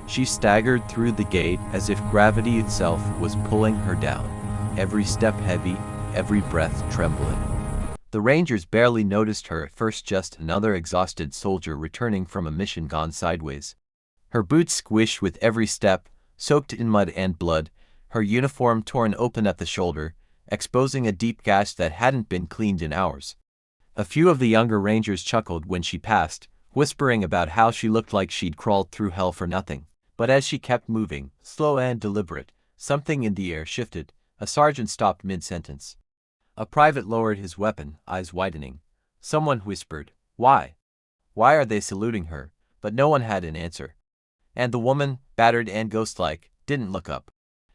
She staggered through the gate as if gravity itself was pulling her down, every step heavy, every breath trembling. The Rangers barely noticed her at first, just another exhausted soldier returning from a mission gone sideways. Her boots squished with every step, soaked in mud and blood, her uniform torn open at the shoulder, exposing a deep gash that hadn't been cleaned in hours. A few of the younger Rangers chuckled when she passed, whispering about how she looked like she'd crawled through hell for nothing. But as she kept moving, slow and deliberate, something in the air shifted. A sergeant stopped mid-sentence. A private lowered his weapon, eyes widening. Someone whispered, "Why? Why are they saluting her?" But no one had an answer. And the woman, battered and ghost-like, didn't look up.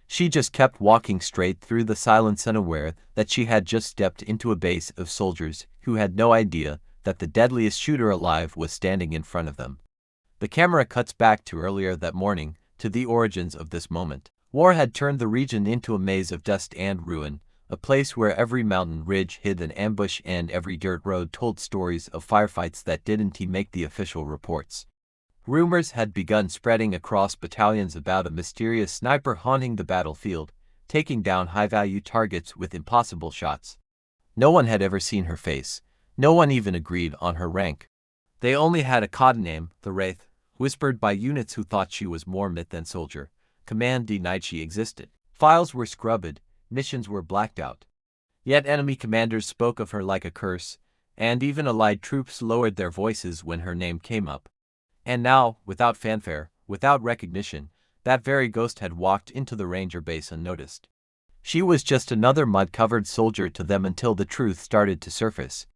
She just kept walking straight through the silence, unaware that she had just stepped into a base of soldiers who had no idea that the deadliest shooter alive was standing in front of them. The camera cuts back to earlier that morning, to the origins of this moment. War had turned the region into a maze of dust and ruin, a place where every mountain ridge hid an ambush and every dirt road told stories of firefights that didn't make the official reports. Rumors had begun spreading across battalions about a mysterious sniper haunting the battlefield, taking down high-value targets with impossible shots. No one had ever seen her face. No one even agreed on her rank. They only had a code name, the Wraith, whispered by units who thought she was more myth than soldier. Command denied she existed. Files were scrubbed, missions were blacked out. Yet enemy commanders spoke of her like a curse, and even allied troops lowered their voices when her name came up. And now, without fanfare, without recognition, that very ghost had walked into the Ranger base unnoticed. She was just another mud-covered soldier to them until the truth started to surface.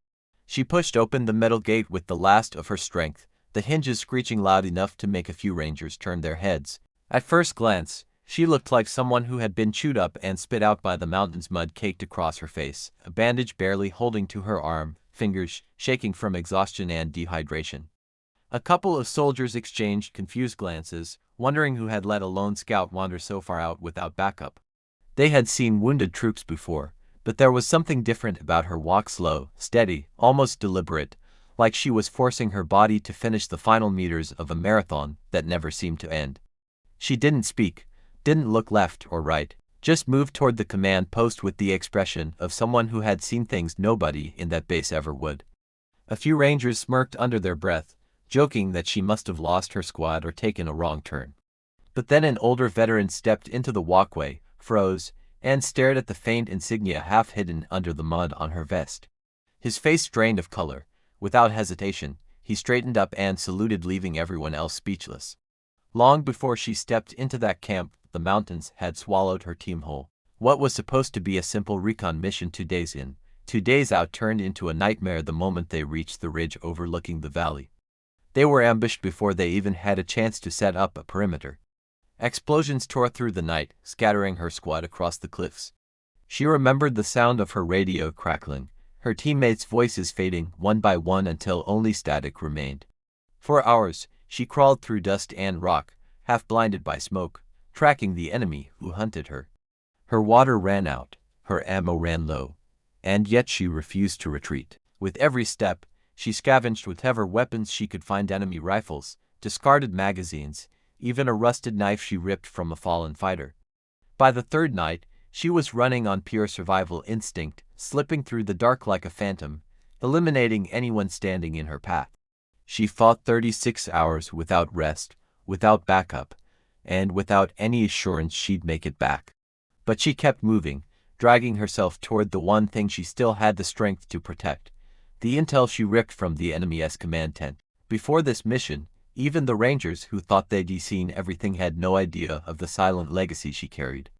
She pushed open the metal gate with the last of her strength, the hinges screeching loud enough to make a few Rangers turn their heads. At first glance, she looked like someone who had been chewed up and spit out by the mountain's mud caked across her face, a bandage barely holding to her arm, fingers shaking from exhaustion and dehydration. A couple of soldiers exchanged confused glances, wondering who had let a lone scout wander so far out without backup. They had seen wounded troops before, but there was something different about her walk, slow, steady, almost deliberate, like she was forcing her body to finish the final meters of a marathon that never seemed to end. She didn't speak, didn't look left or right, just moved toward the command post with the expression of someone who had seen things nobody in that base ever would. A few Rangers smirked under their breath, joking that she must have lost her squad or taken a wrong turn. But then an older veteran stepped into the walkway, froze, and stared at the faint insignia half hidden under the mud on her vest. His face drained of color. Without hesitation, he straightened up and saluted, leaving everyone else speechless. Long before she stepped into that camp, the mountains had swallowed her team whole. What was supposed to be a simple recon mission 2 days in, 2 days out, turned into a nightmare the moment they reached the ridge overlooking the valley. They were ambushed before they even had a chance to set up a perimeter. Explosions tore through the night, scattering her squad across the cliffs. She remembered the sound of her radio crackling, her teammates' voices fading one by one until only static remained. For hours, she crawled through dust and rock, half blinded by smoke, tracking the enemy who hunted her. Her water ran out, her ammo ran low, and yet she refused to retreat. With every step, she scavenged whatever weapons she could find, enemy rifles, discarded magazines, even a rusted knife she ripped from a fallen fighter. By the third night, she was running on pure survival instinct, slipping through the dark like a phantom, eliminating anyone standing in her path. She fought 36 hours without rest, without backup, and without any assurance she'd make it back. But she kept moving, dragging herself toward the one thing she still had the strength to protect, the intel she ripped from the enemy's command tent. Before this mission, even the Rangers who thought they'd seen everything had no idea of the silent legacy she carried.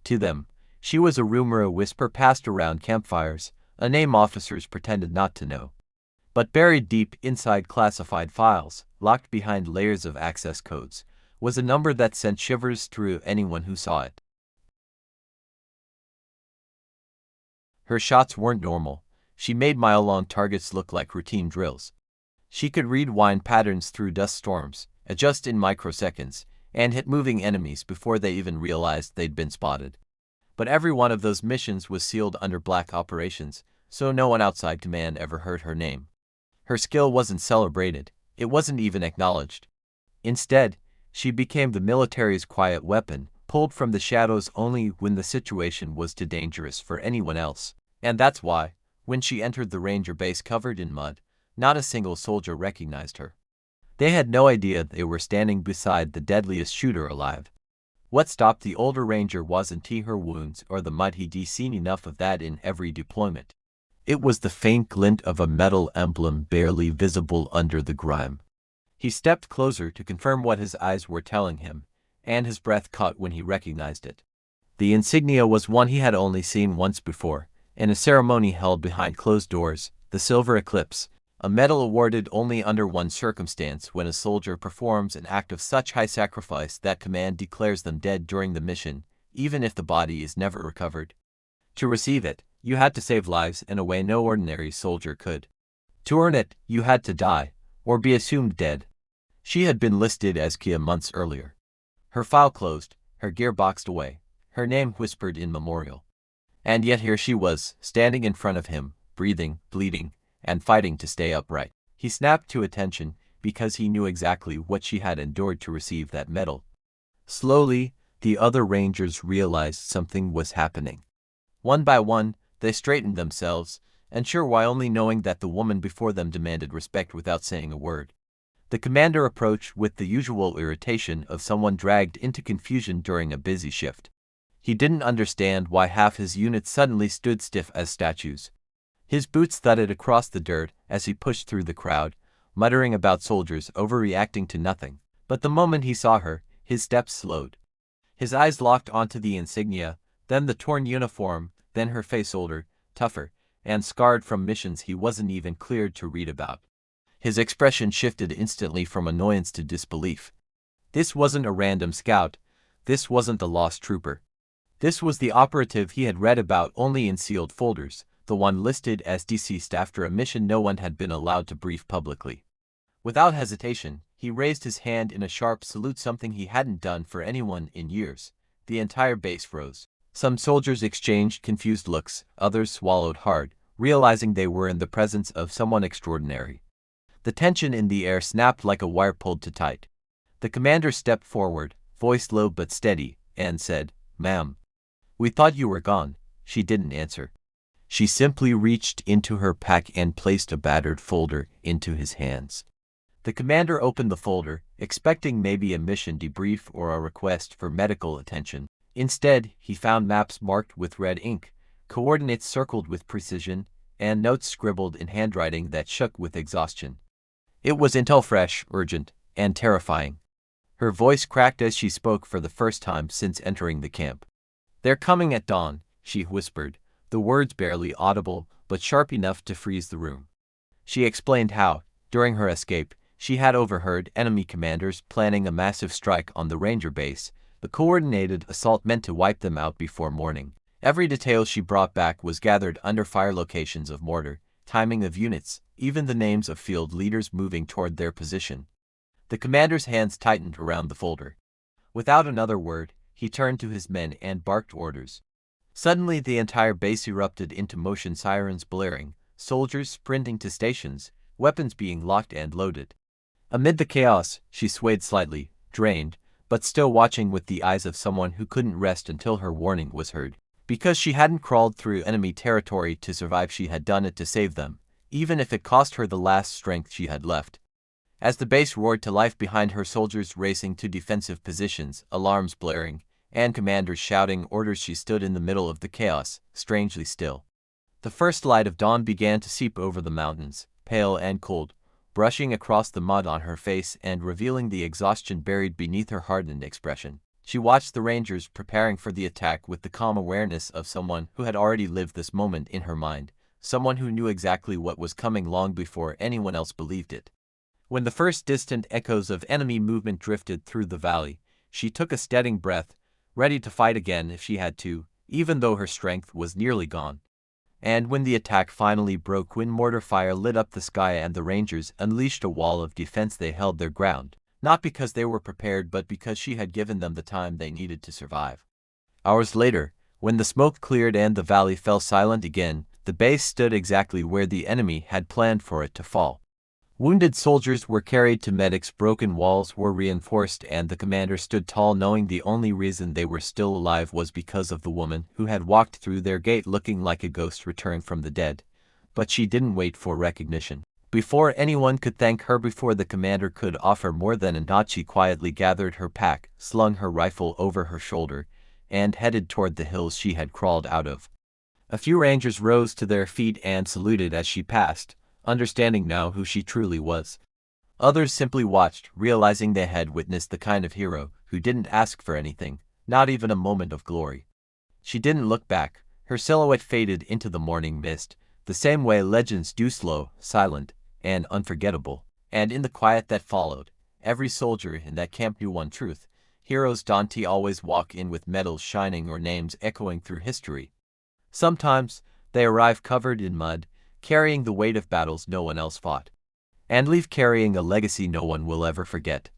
To them, she was a rumor, a whisper passed around campfires, a name officers pretended not to know. But buried deep inside classified files, locked behind layers of access codes, was a number that sent shivers through anyone who saw it. Her shots weren't normal. She made mile-long targets look like routine drills. She could read wind patterns through dust storms, adjust in microseconds, and hit moving enemies before they even realized they'd been spotted. But every one of those missions was sealed under black operations, so no one outside command ever heard her name. Her skill wasn't celebrated, it wasn't even acknowledged. Instead, She became the military's quiet weapon, pulled from the shadows only when the situation was too dangerous for anyone else. And that's why, when she entered the ranger base covered in mud, not a single soldier recognized her. They had no idea they were standing beside the deadliest shooter alive. What stopped the older ranger wasn't her wounds or the mud. He'd seen enough of that in every deployment. It was the faint glint of a metal emblem barely visible under the grime. He stepped closer to confirm what his eyes were telling him, and his breath caught when he recognized it. The insignia was one he had only seen once before, in a ceremony held behind closed doors, the Silver Eclipse, a medal awarded only under one circumstance: when a soldier performs an act of such high sacrifice that command declares them dead during the mission, even if the body is never recovered. To receive it, you had to save lives in a way no ordinary soldier could. To earn it, you had to die, or be assumed dead. She had been listed as Kia months earlier. Her file closed, her gear boxed away, her name whispered in memorial. And yet here she was, standing in front of him, breathing, bleeding, and fighting to stay upright. He snapped to attention, because he knew exactly what she had endured to receive that medal. Slowly, the other rangers realized something was happening. One by one, they straightened themselves, unsure why, only knowing that the woman before them demanded respect without saying a word. The commander approached with the usual irritation of someone dragged into confusion during a busy shift. He didn't understand why half his unit suddenly stood stiff as statues. His boots thudded across the dirt as he pushed through the crowd, muttering about soldiers overreacting to nothing. But the moment he saw her, his steps slowed. His eyes locked onto the insignia, then the torn uniform, then her face, older, tougher, and scarred from missions he wasn't even cleared to read about. His expression shifted instantly from annoyance to disbelief. This wasn't a random scout. This wasn't the lost trooper. This was the operative he had read about only in sealed folders, the one listed as deceased after a mission no one had been allowed to brief publicly. Without hesitation, he raised his hand in a sharp salute, something he hadn't done for anyone in years. The entire base froze. Some soldiers exchanged confused looks, others swallowed hard, realizing they were in the presence of someone extraordinary. The tension in the air snapped like a wire pulled too tight. The commander stepped forward, voice low but steady, and said, "Ma'am, we thought you were gone." She didn't answer. She simply reached into her pack and placed a battered folder into his hands. The commander opened the folder, expecting maybe a mission debrief or a request for medical attention. Instead, he found maps marked with red ink, coordinates circled with precision, and notes scribbled in handwriting that shook with exhaustion. It was intel, fresh, urgent, and terrifying. Her voice cracked as she spoke for the first time since entering the camp. "They're coming at dawn," she whispered, the words barely audible but sharp enough to freeze the room. She explained how, during her escape, she had overheard enemy commanders planning a massive strike on the ranger base, the coordinated assault meant to wipe them out before morning. Every detail she brought back was gathered under fire locations of mortar, timing of units, even the names of field leaders moving toward their position. The commander's hands tightened around the folder. Without another word, he turned to his men and barked orders. Suddenly the entire base erupted into motion, sirens blaring, soldiers sprinting to stations, weapons being locked and loaded. Amid the chaos, she swayed slightly, drained, but still watching with the eyes of someone who couldn't rest until her warning was heard. Because she hadn't crawled through enemy territory to survive, she had done it to save them, even if it cost her the last strength she had left. As the base roared to life behind her, soldiers racing to defensive positions, alarms blaring, and commanders shouting orders, she stood in the middle of the chaos, strangely still. The first light of dawn began to seep over the mountains, pale and cold, brushing across the mud on her face and revealing the exhaustion buried beneath her hardened expression. She watched the rangers preparing for the attack with the calm awareness of someone who had already lived this moment in her mind, someone who knew exactly what was coming long before anyone else believed it. When the first distant echoes of enemy movement drifted through the valley, she took a steadying breath, ready to fight again if she had to, even though her strength was nearly gone. And when the attack finally broke, when mortar fire lit up the sky and the rangers unleashed a wall of defense, they held their ground, not because they were prepared but because she had given them the time they needed to survive. Hours later, when the smoke cleared and the valley fell silent again, the base stood exactly where the enemy had planned for it to fall. Wounded soldiers were carried to medics, broken walls were reinforced, and the commander stood tall, knowing the only reason they were still alive was because of the woman who had walked through their gate looking like a ghost returned from the dead. But she didn't wait for recognition. Before anyone could thank her, before the commander could offer more than a nod, she quietly gathered her pack, slung her rifle over her shoulder, and headed toward the hills she had crawled out of. A few rangers rose to their feet and saluted as she passed, understanding now who she truly was. Others simply watched, realizing they had witnessed the kind of hero who didn't ask for anything, not even a moment of glory. She didn't look back. Her silhouette faded into the morning mist, the same way legends do, slow, silent, and unforgettable. And in the quiet that followed, every soldier in that camp knew one truth: heroes don't always walk in with medals shining or names echoing through history. Sometimes they arrive covered in mud, carrying the weight of battles no one else fought, and leave carrying a legacy no one will ever forget.